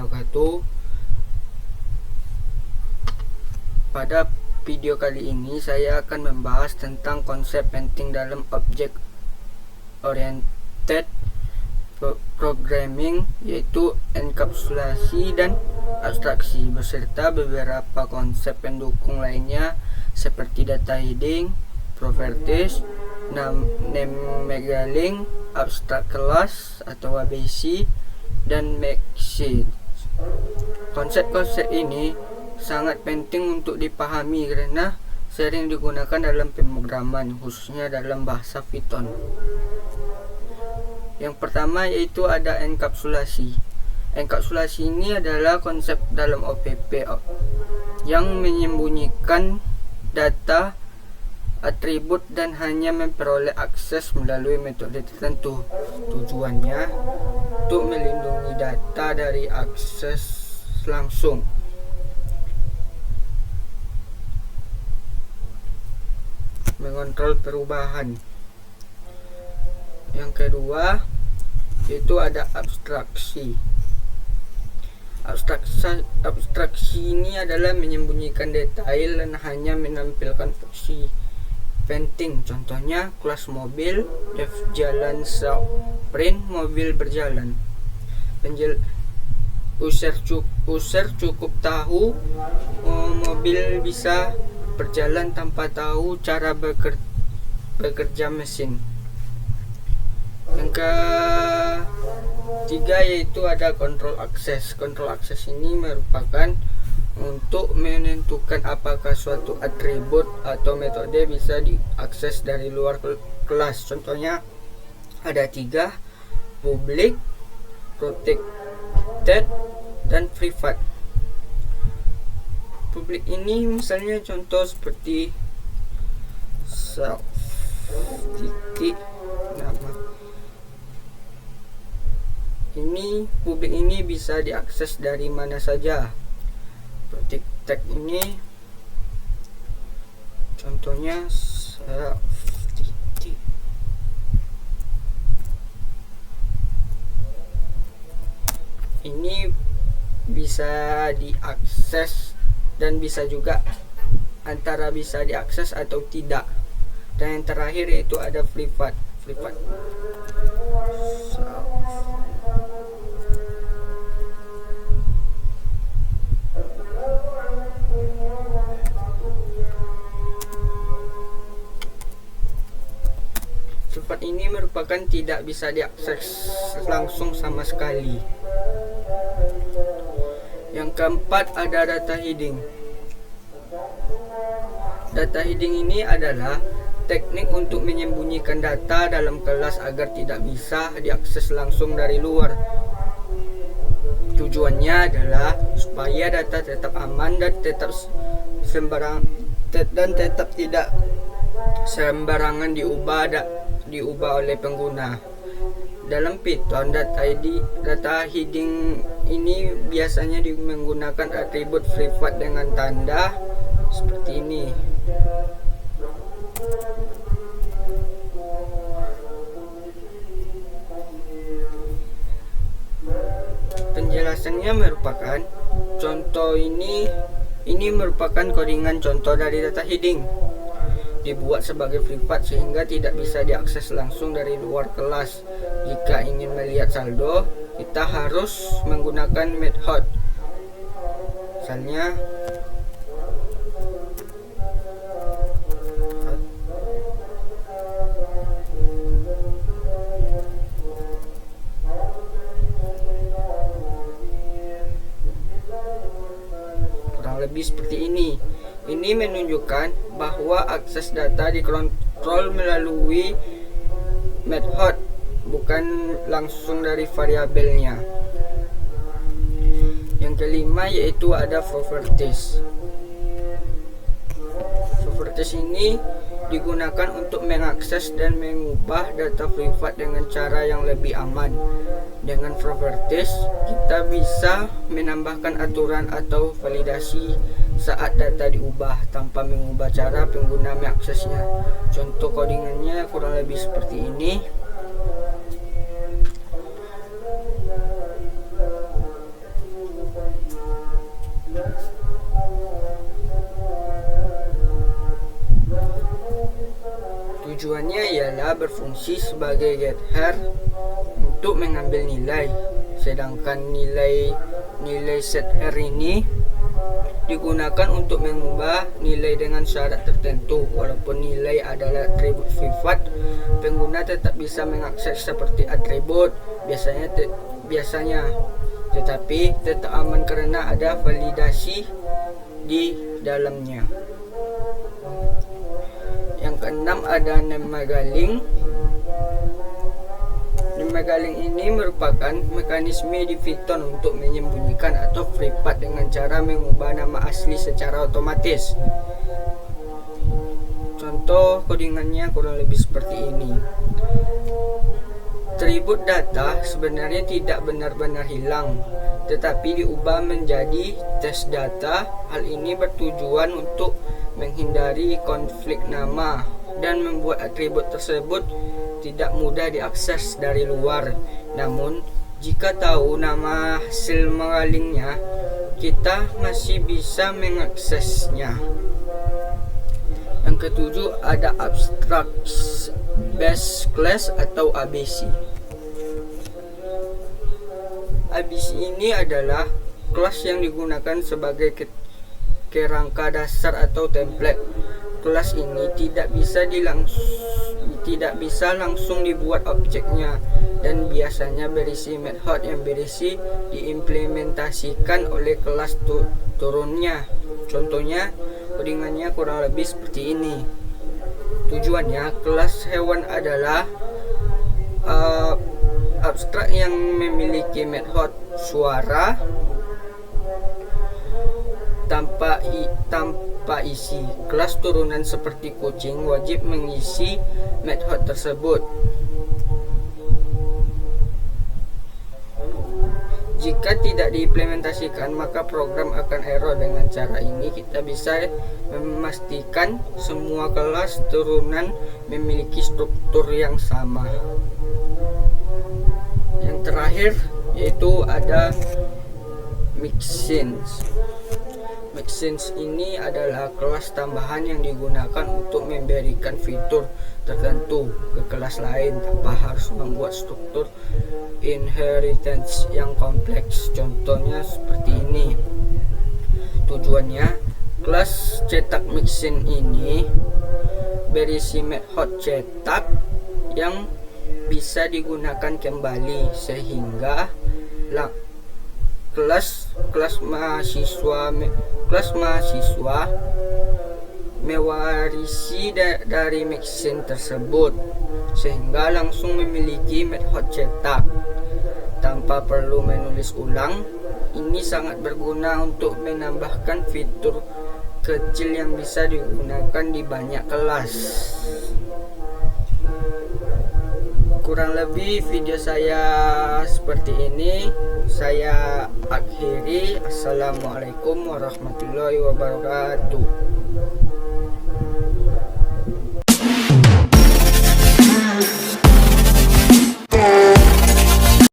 wabarakatuh. Pada video kali ini saya akan membahas tentang konsep penting dalam object oriented programming, yaitu enkapsulasi dan abstraksi, beserta beberapa konsep pendukung lainnya seperti data hiding, properties, name-megaling, abstract class atau ABC, dan message. Konsep-konsep ini sangat penting untuk dipahami karena sering digunakan dalam pemrograman, khususnya dalam bahasa Python. Yang pertama yaitu ada enkapsulasi. Enkapsulasi ini adalah konsep dalam OPP yang menyembunyikan data, atribut, dan hanya memperoleh akses melalui metode tertentu. Tujuannya untuk melindungi data dari akses langsung. Mengontrol perubahan. Yang kedua yaitu ada abstraksi. Abstraksi ini adalah menyembunyikan detail dan hanya menampilkan fungsi penting. Contohnya kelas mobil, def jalan, print mobil berjalan. User cukup tahu mobil bisa berjalan tanpa tahu cara bekerja mesin. Yang ketiga yaitu ada kontrol akses. Kontrol akses ini merupakan untuk menentukan apakah suatu atribut atau metode bisa diakses dari luar kelas. Contohnya ada 3: public, protected, dan private. Public ini misalnya contoh seperti self titik nama. Ini publik ini bisa diakses dari mana saja. Protected ini contohnya self titik. Ini bisa diakses dan bisa juga antara bisa diakses atau tidak. Dan yang terakhir yaitu ada private. Privat ini merupakan tidak bisa diakses langsung sama sekali. Yang keempat ada data hiding. Data hiding ini adalah teknik untuk menyembunyikan data dalam kelas agar tidak bisa diakses langsung dari luar. Tujuannya adalah supaya data tetap aman dan tetap tidak sembarangan diubah oleh pengguna. Dalam Python, data hiding ini biasanya menggunakan atribut private dengan tanda seperti ini. Penjelasannya merupakan contoh ini merupakan codingan contoh dari data hiding. Dibuat sebagai private sehingga tidak bisa diakses langsung dari luar kelas. Jika ingin melihat saldo, kita harus menggunakan method. Misalnya kurang lebih seperti ini. Ini menunjukkan bahwa akses data dikontrol melalui method, bukan langsung dari variabelnya. Yang kelima yaitu ada properties. Properties ini digunakan untuk mengakses dan mengubah data privat dengan cara yang lebih aman. Dengan properties, kita bisa menambahkan aturan atau validasi saat data diubah tanpa mengubah cara pengguna mengaksesnya. Contoh codingannya kurang lebih seperti ini. Tujuannya ialah berfungsi sebagai getter untuk mengambil nilai, sedangkan nilai setHer ini digunakan untuk mengubah nilai dengan syarat tertentu. Walaupun nilai adalah atribut sifat, pengguna tetap bisa mengakses seperti atribut biasanya, tetapi tetap aman karena ada validasi di dalamnya. Yang keenam ada nama galing. Nama galing ini merupakan mekanisme di Python untuk menyembunyikan atau privat dengan cara mengubah nama asli secara otomatis. Contoh kodingannya kurang lebih seperti ini. Atribut data sebenarnya tidak benar-benar hilang, tetapi diubah menjadi test data. Hal ini bertujuan untuk menghindari konflik nama dan membuat atribut tersebut tidak mudah diakses dari luar. Namun, jika tahu nama hasil mengalingnya, kita masih bisa mengaksesnya. Yang ketujuh ada Abstract Base Class atau ABC. ABC ini adalah kelas yang digunakan sebagai kerangka dasar atau template. Kelas ini tidak bisa langsung dibuat objeknya, dan biasanya berisi method yang berisi diimplementasikan oleh kelas turunnya. Contohnya kodingannya kurang lebih seperti ini. Tujuannya, kelas hewan adalah abstrak yang memiliki method suara tanpa isi. Kelas turunan seperti kucing wajib mengisi method tersebut. Jika tidak diimplementasikan, maka program akan error. Dengan cara ini kita bisa memastikan semua kelas turunan memiliki struktur yang sama. Yang terakhir yaitu ada Mixins. Mixins ini adalah kelas tambahan yang digunakan untuk memberikan fitur tertentu ke kelas lain tanpa harus membuat struktur inheritance yang kompleks. Contohnya seperti ini. Tujuannya, kelas cetak Mixin ini berisi method cetak yang bisa digunakan kembali, sehingga kelas mahasiswa mewarisi dari Mixin tersebut, sehingga langsung memiliki method cetak tanpa perlu menulis ulang. Ini sangat berguna untuk menambahkan fitur kecil yang bisa digunakan di banyak kelas. Kurang lebih video saya seperti ini. Saya akhiri. Assalamualaikum warahmatullahi wabarakatuh.